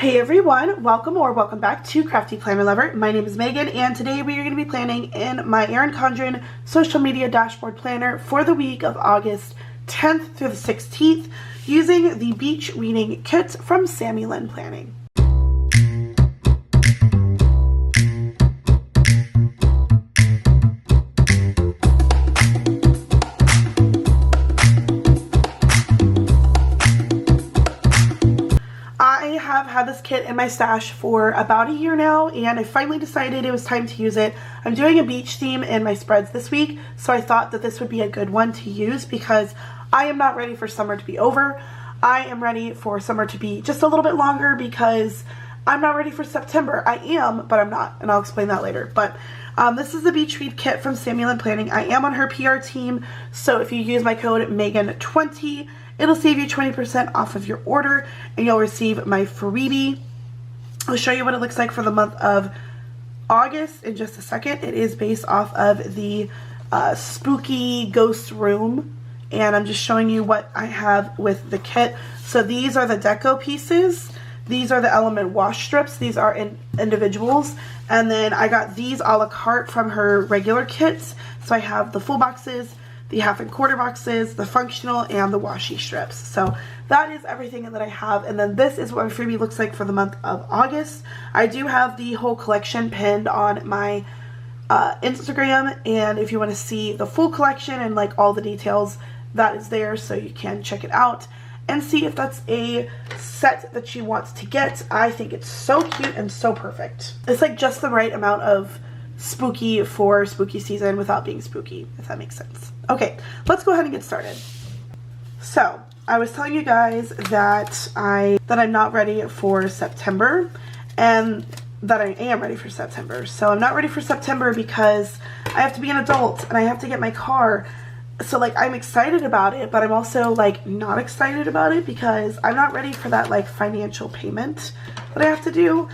Hey everyone, welcome or welcome back to CraftyPlannerLovR. My name is Megan and today we are going to be planning in my Erin Condren social media dashboard planner for the week of August 10th through the 16th using the beach reading kit from SammyLynnPlanning. I have had this kit in my stash for about a year now and I finally decided it was time to use it. I'm doing a beach theme in my spreads this week, so I thought that this would be a good one to use because I am not ready for summer to be over. I am ready for summer to be just a little bit longer because I'm not ready for September. I am, but I'm not, and I'll explain that later. But this is the beach read kit from SammyLynnPlanning. I am on her PR team, so if you use my code Megan20, it'll save you 20% off of your order and you'll receive my freebie. I'll show you what it looks like for the month of August in just a second. It is based off of the spooky ghost room and I'm just showing you what I have with the kit. So these are the deco pieces. These are the element wash strips. These are individuals. And then I got these a la carte from her regular kits. So I have the full boxes, the half and quarter boxes, the functional, and the washi strips. So that is everything that I have. And then this is what my freebie looks like for the month of August. I do have the whole collection pinned on my Instagram. And if you want to see the full collection and like all the details, that is there. So you can check it out and see if that's a set that she wants to get. I think it's so cute and so perfect. It's like just the right amount of spooky for spooky season without being spooky, if that makes sense. Okay, let's go ahead and get started. So, I was telling you guys that I'm not ready for September and that I am ready for September. So, I'm not ready for September because I have to be an adult and I have to get my car. So, like, I'm excited about it, but I'm also, like, not excited about it because I'm not ready for that, like, financial payment that I have to do.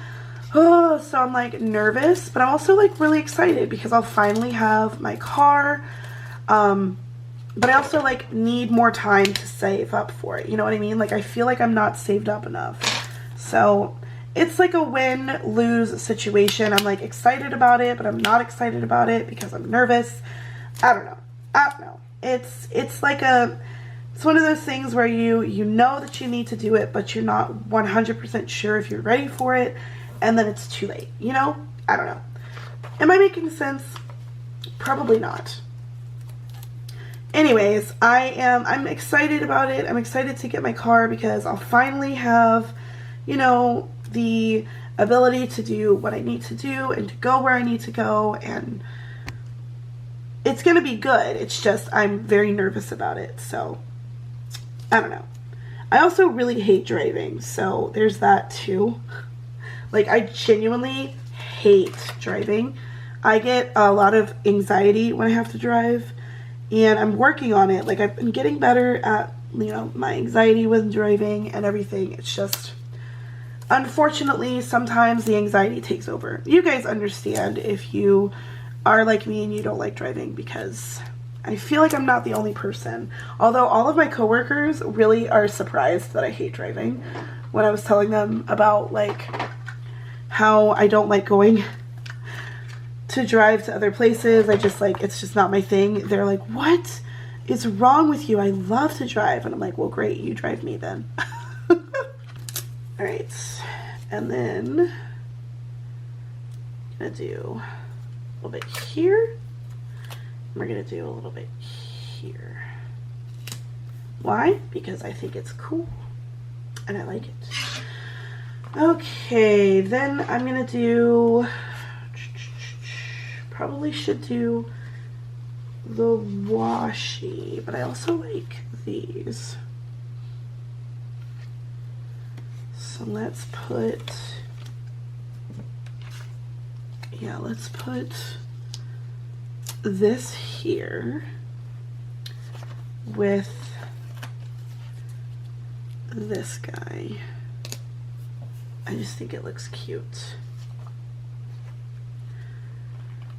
Oh, so I'm like nervous, but I'm also like really excited because I'll finally have my car. But I also like need more time to save up for it. You know what I mean? Like I feel like I'm not saved up enough. So it's like a win-lose situation. I'm like excited about it, but I'm not excited about it because I'm nervous. I don't know. It's like it's one of those things where you know that you need to do it, but you're not 100% sure if you're ready for it. And then it's too late, you know? I don't know. Am I making sense? Probably not. Anyways, I'm excited about it. I'm excited to get my car because I'll finally have, you know, the ability to do what I need to do and to go where I need to go, and it's gonna be good. It's just I'm very nervous about it, so I don't know. I also really hate driving, so there's that too. Like, I genuinely hate driving. I get a lot of anxiety when I have to drive, and I'm working on it. Like, I've been getting better at, you know, my anxiety with driving and everything. It's just, unfortunately, sometimes the anxiety takes over. You guys understand if you are like me and you don't like driving, because I feel like I'm not the only person. Although all of my coworkers really are surprised that I hate driving. When I was telling them about, like, how I don't like going to drive to other places. I just like, it's just not my thing. They're like, what is wrong with you? I love to drive. And I'm like, well, great, you drive me then. All right. And then I'm gonna do a little bit here. We're gonna do a little bit here. Why? Because I think it's cool and I like it. Okay, then I'm gonna do, probably should do the washi, but I also like these. So let's put, yeah, let's put this here with this guy. I just think it looks cute.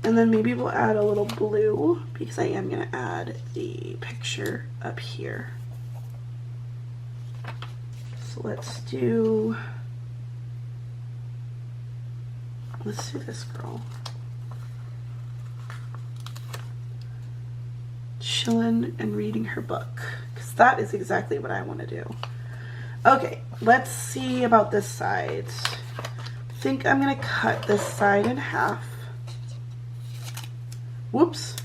And then maybe we'll add a little blue because I am going to add the picture up here. So let's do Let's do this girl. Chilling and reading her book, because that is exactly what I want to do. Okay, let's see about this side. I think I'm going to cut this side in half. Whoops.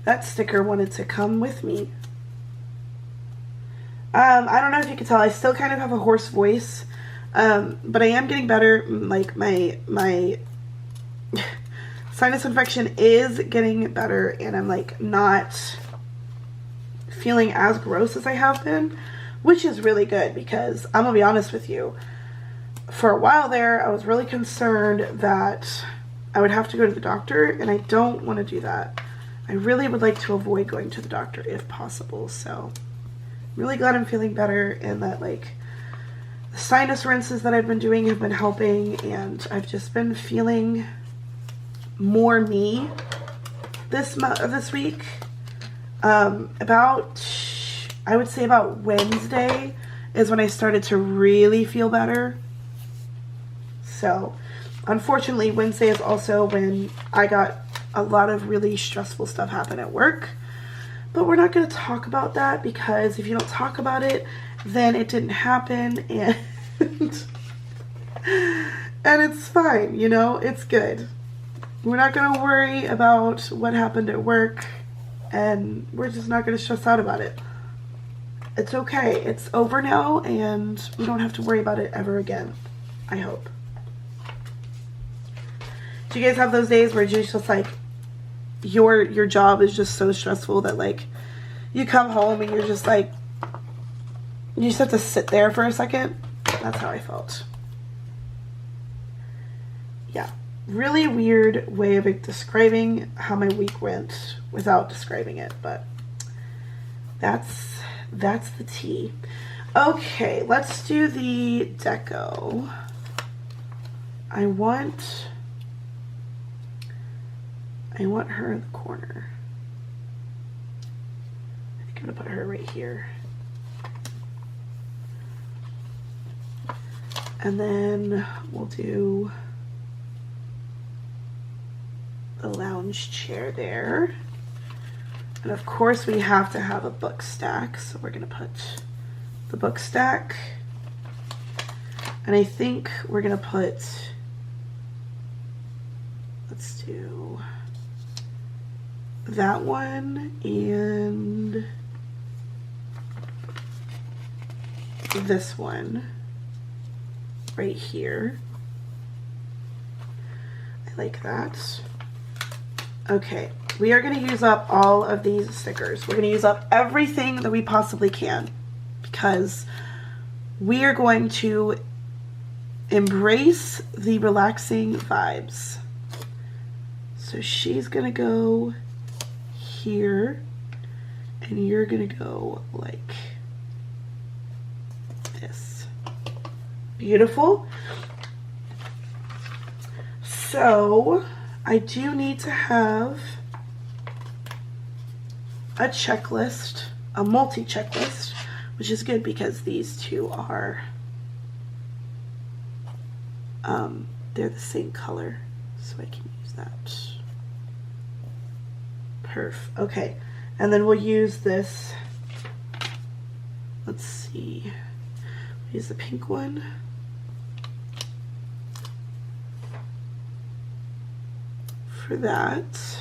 That sticker wanted to come with me. I don't know if you can tell, I still kind of have a hoarse voice, but I am getting better. Like my sinus infection is getting better, and I'm like not feeling as gross as I have been, which is really good, because I'm gonna be honest with you, for a while there I was really concerned that I would have to go to the doctor, and I don't want to do that. I really would like to avoid going to the doctor if possible, so I'm really glad I'm feeling better, and that like the sinus rinses that I've been doing have been helping, and I've just been feeling more me this week. I would say about Wednesday is when I started to really feel better. So unfortunately Wednesday is also when I got a lot of really stressful stuff happen at work, but we're not going to talk about that, because if you don't talk about it, then it didn't happen, and and it's fine, you know, it's good. We're not going to worry about what happened at work, and we're just not going to stress out about it. It's okay. It's over now, and we don't have to worry about it ever again, I hope. Do you guys have those days where it's just like your job is just so stressful that like you come home and you're just like, you just have to sit there for a second? That's how I felt. Yeah. Really weird way of describing how my week went without describing it, but that's the tea. Okay, let's do the deco. I want her in the corner. I think I'm gonna put her right here. And then we'll do the lounge chair there. And of course we have to have a book stack, so we're gonna put the book stack. And I think we're gonna put, let's do that one and this one right here. I like that. Okay, we are going to use up all of these stickers. We're going to use up everything that we possibly can, because we are going to embrace the relaxing vibes. So she's going to go here, and you're going to go like this. Beautiful. So I do need to have a checklist, a multi-checklist, which is good because these two are, they're the same color, so I can use that. Perf. Okay, and then we'll use this, let's see, use the pink one. For that.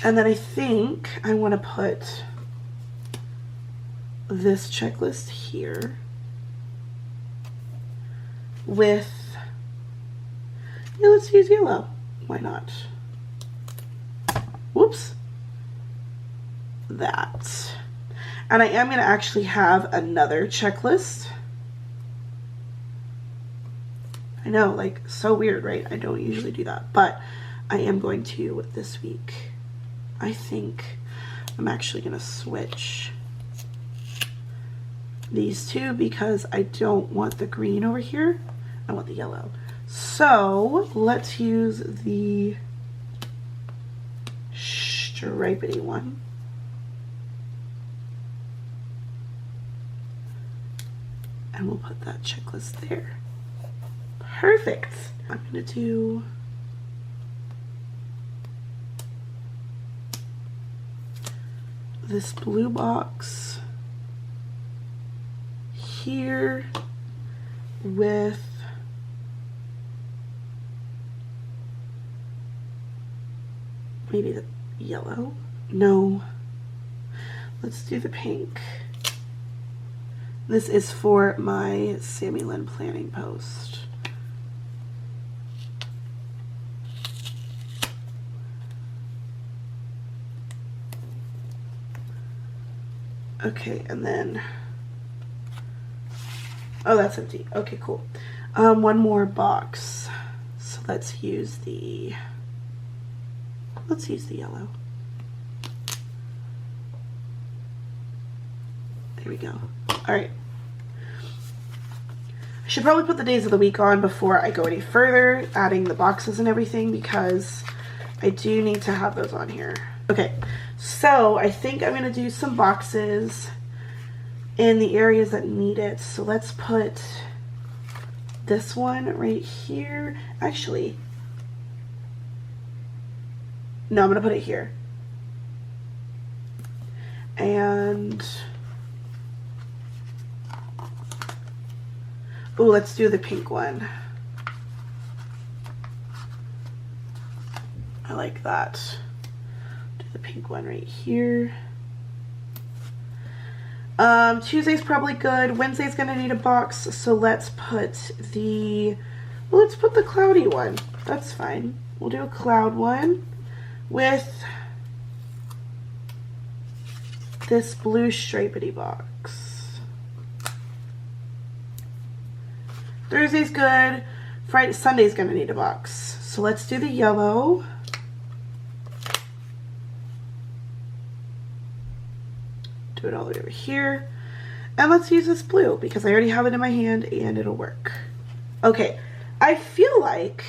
And then I think I want to put this checklist here with, yeah, let's use yellow. Why not? Whoops. That. And I am going to actually have another checklist. I know, like, so weird, right? I don't usually do that, but I am going to this week. I think I'm actually going to switch these two because I don't want the green over here. I want the yellow. So let's use the stripedy one. And we'll put that checklist there. Perfect. I'm gonna do this blue box here with maybe the yellow. No, let's do the pink. This is for my SammyLynnPlanning post. Okay, and then, oh, that's empty. Okay, cool. One more box. So let's use the yellow. There we go. All right. I should probably put the days of the week on before I go any further, adding the boxes and everything, because I do need to have those on here. Okay, so I think I'm gonna do some boxes in the areas that need it. So let's put this one right here. Actually, no, I'm gonna put it here. And oh, let's do the pink one. I like that. Do the pink one right here. Tuesday's probably good. Wednesday's gonna need a box, so let's put the, well, let's put the cloudy one. That's fine. We'll do a cloud one with this blue stripedy box. Thursday's good. Friday, Sunday's gonna need a box. So let's do the yellow. Do it all the way over here. And let's use this blue because I already have it in my hand and it'll work. Okay, I feel like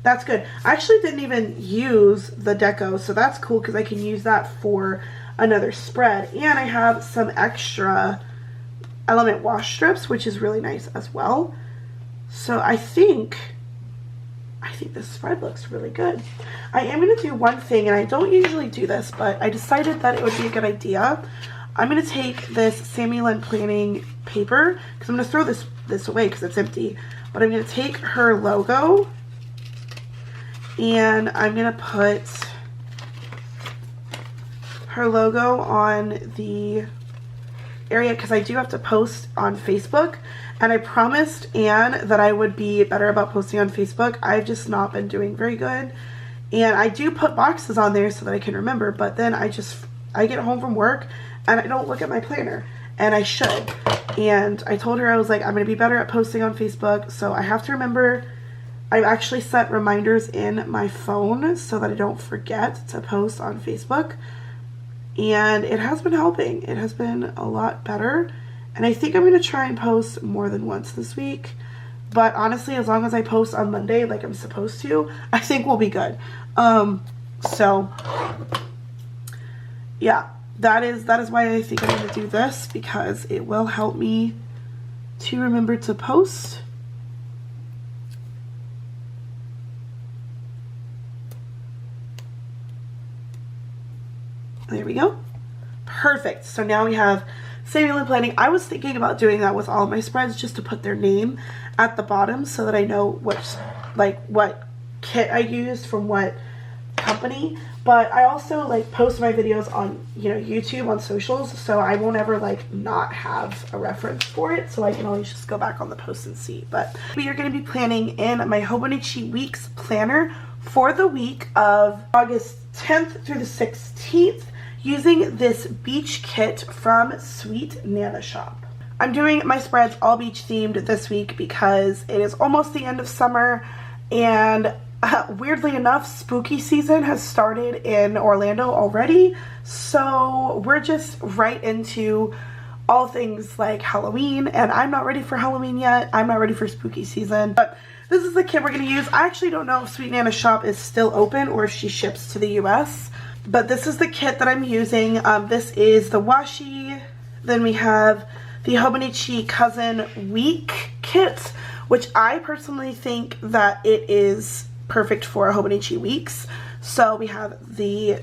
that's good. I actually didn't even use the deco, so that's cool because I can use that for another spread. And I have some extra element wash strips, which is really nice as well. So I think this spread looks really good. I am going to do one thing, and I don't usually do this, but I decided that it would be a good idea. I'm going to take this SammyLynnPlanning paper, because I'm going to throw this away because it's empty, but I'm going to take her logo, and I'm going to put her logo on the area, because I do have to post on Facebook, and I promised Anne that I would be better about posting on Facebook. I've just not been doing very good, and I do put boxes on there so that I can remember, but then I get home from work and I don't look at my planner, and I should. And I told her, I was like, I'm going to be better at posting on Facebook, so I have to remember. I've actually set reminders in my phone so that I don't forget to post on Facebook, and it has been helping. It has been a lot better, and I think I'm going to try and post more than once this week. But honestly, as long as I post on Monday like I'm supposed to, I think we'll be good. So yeah, that is why I think I'm going to do this, because it will help me to remember to post. There we go. Perfect. So now we have SammyLynnPlanning. I was thinking about doing that with all of my spreads, just to put their name at the bottom so that I know what kit I used from what company. But I also post my videos on YouTube, on socials, so I won't ever not have a reference for it, so I can always just go back on the post and see. But we are going to be planning in my Hobonichi Weeks planner for the week of August 10th through the 16th, using this beach kit from SweetNanaShop. I'm doing my spreads all beach themed this week because it is almost the end of summer, and weirdly enough, spooky season has started in Orlando already, so we're just right into all things like Halloween, and I'm not ready for Halloween yet. I'm not ready for spooky season, but this is the kit we're going to use. I actually don't know if SweetNanaShop is still open or if she ships to the US, but this is the kit that I'm using. This is the washi. Then we have the Hobonichi Cousin Week kit, which I personally think that it is perfect for Hobonichi weeks. So we have the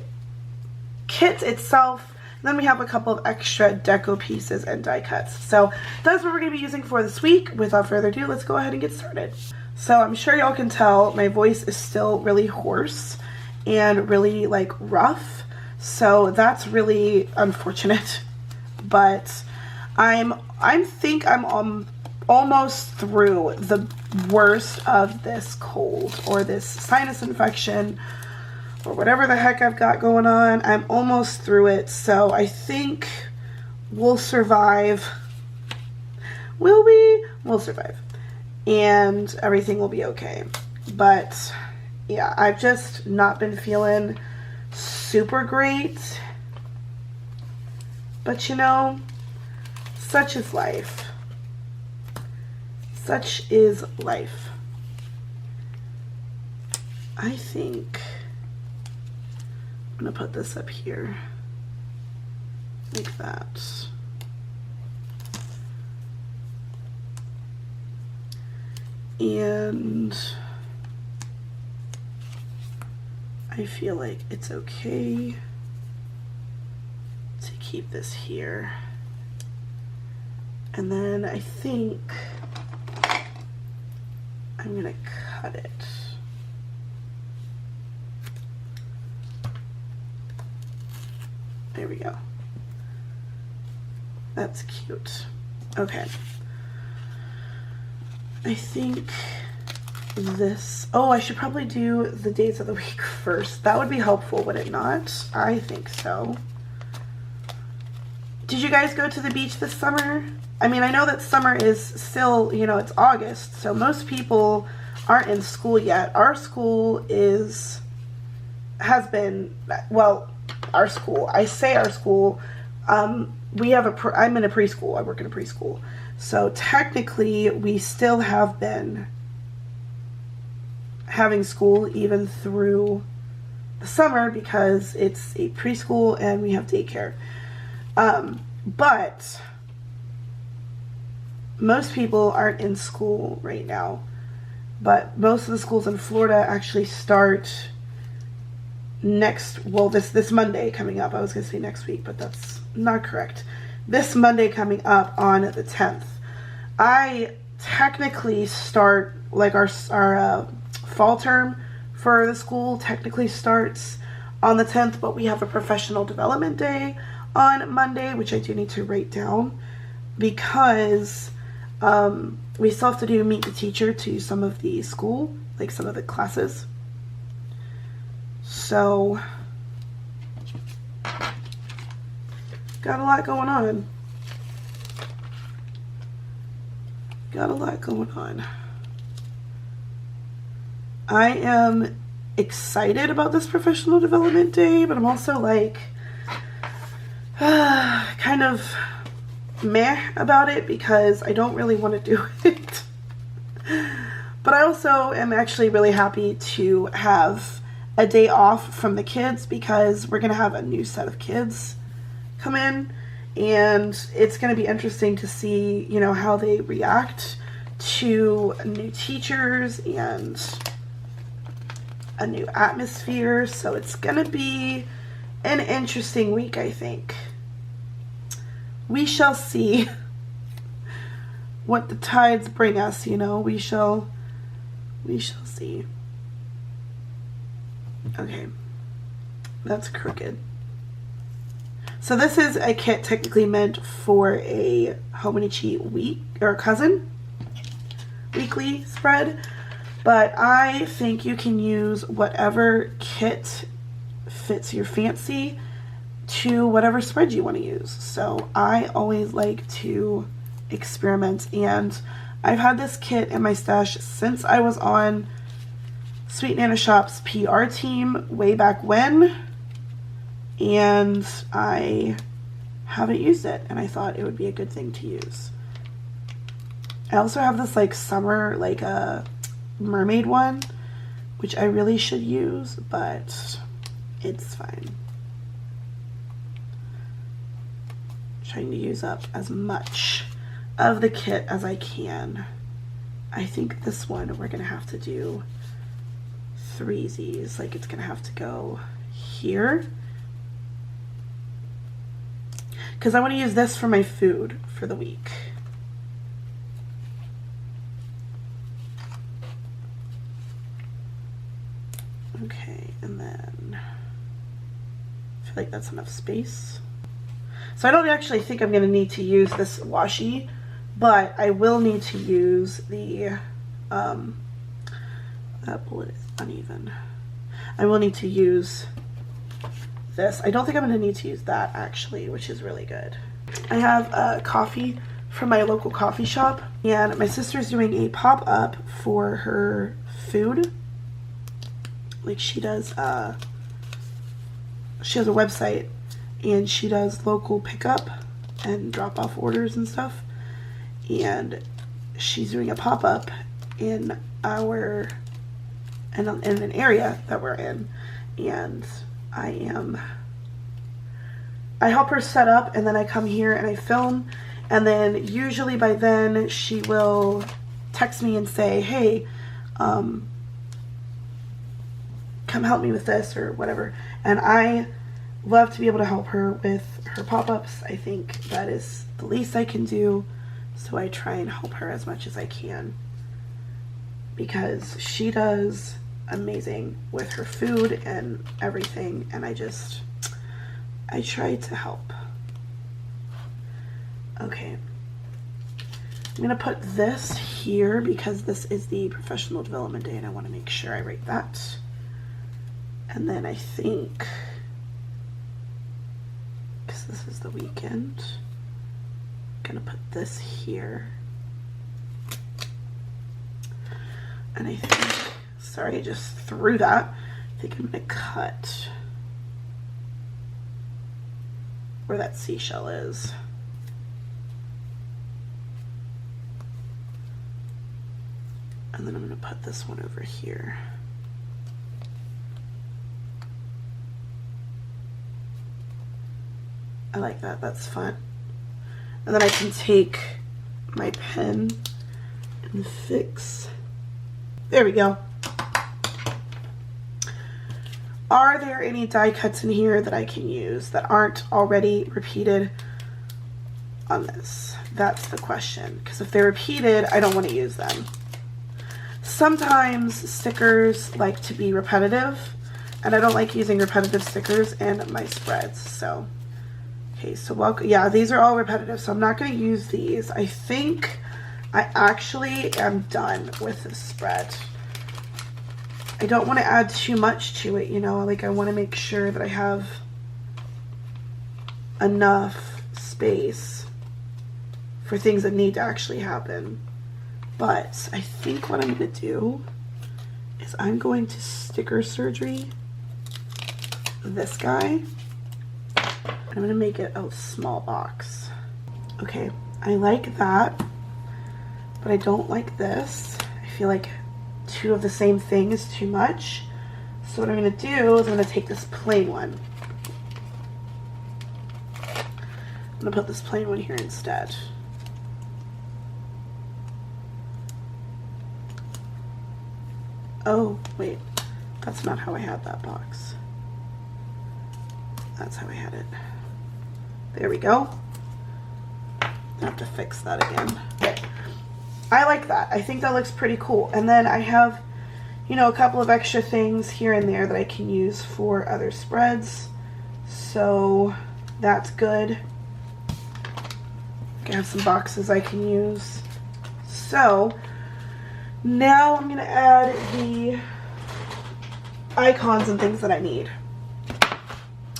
kit itself, and then we have a couple of extra deco pieces and die cuts. So that's what we're going to be using for this week. Without further ado, let's go ahead and get started. So I'm sure y'all can tell my voice is still really hoarse and really like rough. So that's really unfortunate. But I think I'm almost through the worst of this cold or this sinus infection or whatever the heck I've got going on. I'm almost through it, so I think we'll survive. Will we? We'll survive. And everything will be okay. But yeah, I've just not been feeling super great. But you know, such is life. Such is life. I think I'm gonna put this up here like that. And I feel like it's okay to keep this here. And then I think I'm gonna cut it. There we go. That's cute. Okay. I think this, oh, I should probably do the days of the week first. That would be helpful, would it not? I think so. Did you guys go to the beach this summer? I mean, I know that summer is still, you know, it's August, so most people aren't in school yet. Our school has been, well, our school, I say our school, we have I'm in a preschool, I work in a preschool. So technically we still have been having school even through the summer because it's a preschool and we have daycare. But most people aren't in school right now. But most of the schools in Florida actually start this Monday coming up. I was going to say next week, but that's not correct. This Monday coming up on the 10th. I technically start, like our fall term for the school technically starts on the 10th, but we have a professional development day on Monday, which I do need to write down because we still have to do meet the teacher to some of the school, like some of the classes. So, got a lot going on. Got a lot going on. I am excited about this professional development day, but I'm also like kind of meh about it because I don't really want to do it. But I also am actually really happy to have a day off from the kids because we're going to have a new set of kids come in, and it's going to be interesting to see, you know, how they react to new teachers and a new atmosphere. So it's going to be an interesting week, I think. We shall see what the tides bring us, you know. We shall see. Okay, that's crooked. So this is a kit technically meant for a Hobonichi week or cousin weekly spread, but I think you can use whatever kit fits your fancy to whatever spread you want to use. So I always like to experiment, and I've had this kit in my stash since I was on SweetNanaShop's PR team way back when, and I haven't used it, and I thought it would be a good thing to use. I also have this like summer, like a mermaid one, which I really should use, but it's fine. Trying to use up as much of the kit as I can I think this one we're gonna have to do threesies, like it's gonna have to go here. Because I want to use this for my food for the week. Okay, and then I feel like that's enough space. So I don't actually think I'm going to need to use this washi, but I will need to use the, that bullet is uneven. I will need to use this. I don't think I'm going to need to use that actually, which is really good. I have a coffee from my local coffee shop, and my sister's doing a pop-up for her food. Like she does, she has a website and she does local pickup and drop off orders and stuff. And she's doing a pop-up in our, in an area that we're in. And I help her set up, and then I come here and I film. And then usually by then she will text me and say, hey, come help me with this or whatever. And I love to be able to help her with her pop-ups. I think that is the least I can do, so I try and help her as much as I can, because she does amazing with her food and everything, and I try to help. Okay, I'm gonna put this here because this is the professional development day and I want to make sure I write that. And then I think, because this is the weekend, I'm gonna put this here. And I think, sorry, I just threw that. I think I'm gonna cut where that seashell is. And then I'm gonna put this one over here. I like that, that's fun. And then I can take my pen and fix. There we go. Are there any die cuts in here that I can use that aren't already repeated on this? That's the question. Because if they're repeated, I don't want to use them. Sometimes stickers like to be repetitive, and I don't like using repetitive stickers in my spreads, so. Okay, so yeah, these are all repetitive, so I'm not going to use these. I think I actually am done with this spread. I don't want to add too much to it, you know, like I want to make sure that I have enough space for things that need to actually happen. But I think what I'm going to do is I'm going to sticker surgery this guy. I'm going to make it a small box. Okay, I like that, but I don't like this. I feel like two of the same thing is too much. So what I'm going to do is I'm going to take this plain one. I'm going to put this plain one here instead. Oh, wait, that's not how I had that box. That's how I had it. There we go. I have to fix that again. Okay. I like that. I think that looks pretty cool. And then I have, you know, a couple of extra things here and there that I can use for other spreads. So that's good. I have some boxes I can use. So now I'm going to add the icons and things that I need,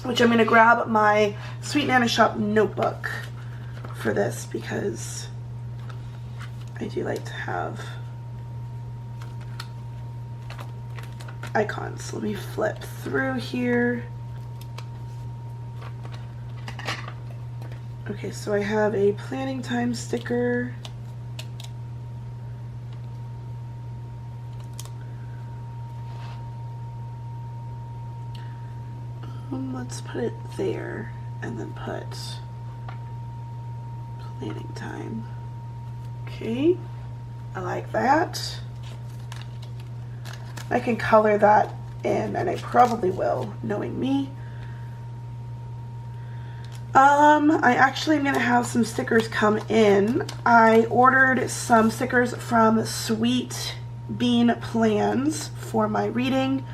which I'm going to grab my SweetNanaShop notebook for this because I do like to have icons. So let me flip through here. Okay, so I have a planning time sticker. Let's put it there and then put planning time. Okay. I like that. I can color that in, and I probably will, knowing me. I actually am going to have some stickers come in. I ordered some stickers from Sweet Bean Plans for my reading.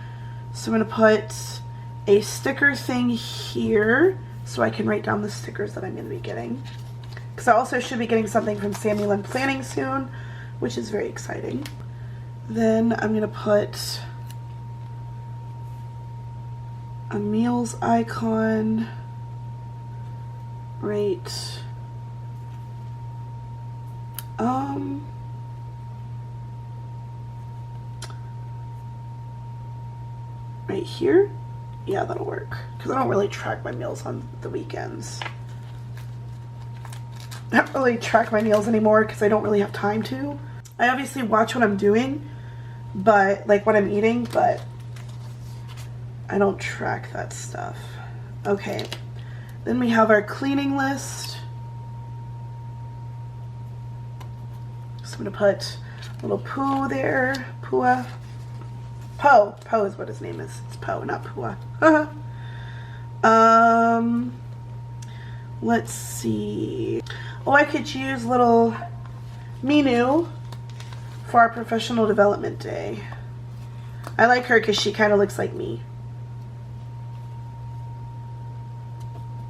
So I'm going to put a sticker thing here so I can write down the stickers that I'm going to be getting. Because I also should be getting something from SammyLynnPlanning soon, which is very exciting. Then I'm going to put a meals icon right right here. Yeah, that'll work, because I don't really track my meals on the weekends. I don't really track my meals anymore because I don't really have time to. I obviously watch what I'm doing, but like what I'm eating, but I don't track that stuff. Okay, then we have our cleaning list. So I'm gonna put a little Pooh there. Pooh. Poe. Poe is what his name is. It's Poe, not Pooh. Let's see. Oh, I could use little Minu for our professional development day. I like her because she kind of looks like me.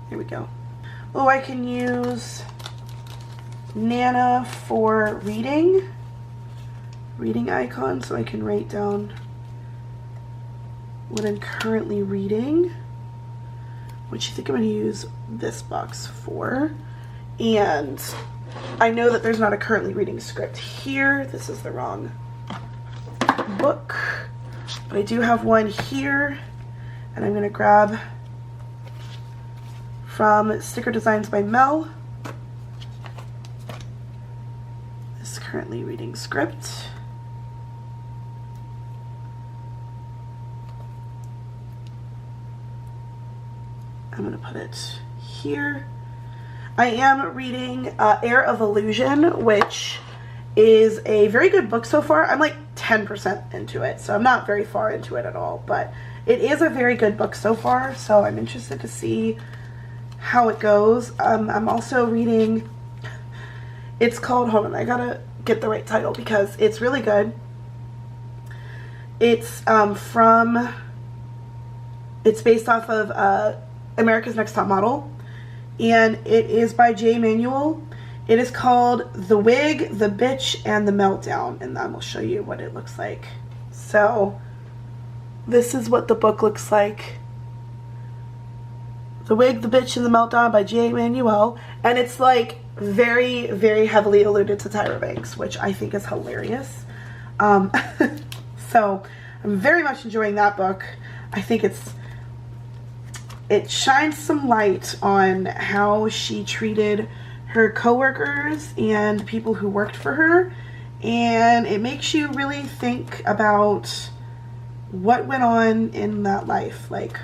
Here we go. Oh, I can use Nana for reading icon, so I can write down what I'm currently reading, which I think I'm going to use this box for. And I know that there's not a currently reading script here. This is the wrong book, but I do have one here, and I'm going to grab from Sticker Designs by Mel this currently reading script. I'm going to put it here. I am reading Air of Illusion, which is a very good book so far. I'm like 10% into it, so I'm not very far into it at all, but it is a very good book so far, so I'm interested to see how it goes. I'm also reading, it's called, hold on, I gotta get the right title because it's really good. It's it's based off of America's Next Top Model, and it is by J. Manuel. It is called The Wig, The Bitch, and The Meltdown, and I will show you what it looks like. So this is what the book looks like. The Wig, The Bitch, and The Meltdown by J. Manuel, and it's like very, very heavily alluded to Tyra Banks, which I think is hilarious. So I'm very much enjoying that book. I think it shines some light on how she treated her coworkers and people who worked for her, and it makes you really think about what went on in that life. Like,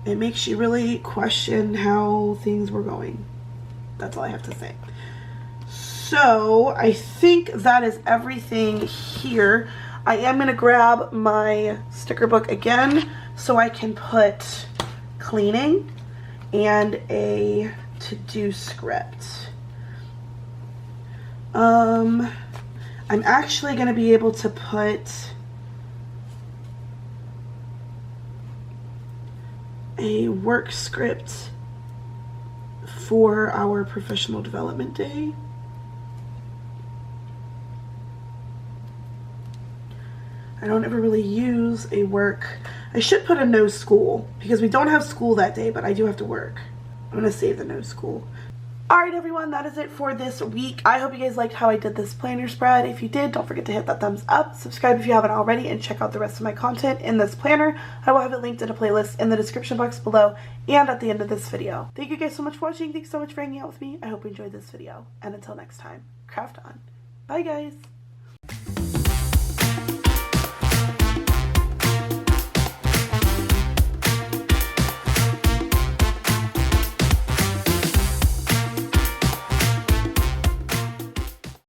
it makes you really question how things were going. That's all I have to say. So I think that is everything here. I am going to grab my sticker book again so I can put cleaning and a to-do script. I'm actually going to be able to put a work script for our professional development day. I don't ever really use a work. I should put a no school because we don't have school that day, but I do have to work. I'm going to save the no school. Alright everyone, that is it for this week. I hope you guys liked how I did this planner spread. If you did, don't forget to hit that thumbs up, subscribe if you haven't already, and check out the rest of my content in this planner. I will have it linked in a playlist in the description box below and at the end of this video. Thank you guys so much for watching. Thanks so much for hanging out with me. I hope you enjoyed this video. And until next time, craft on. Bye guys.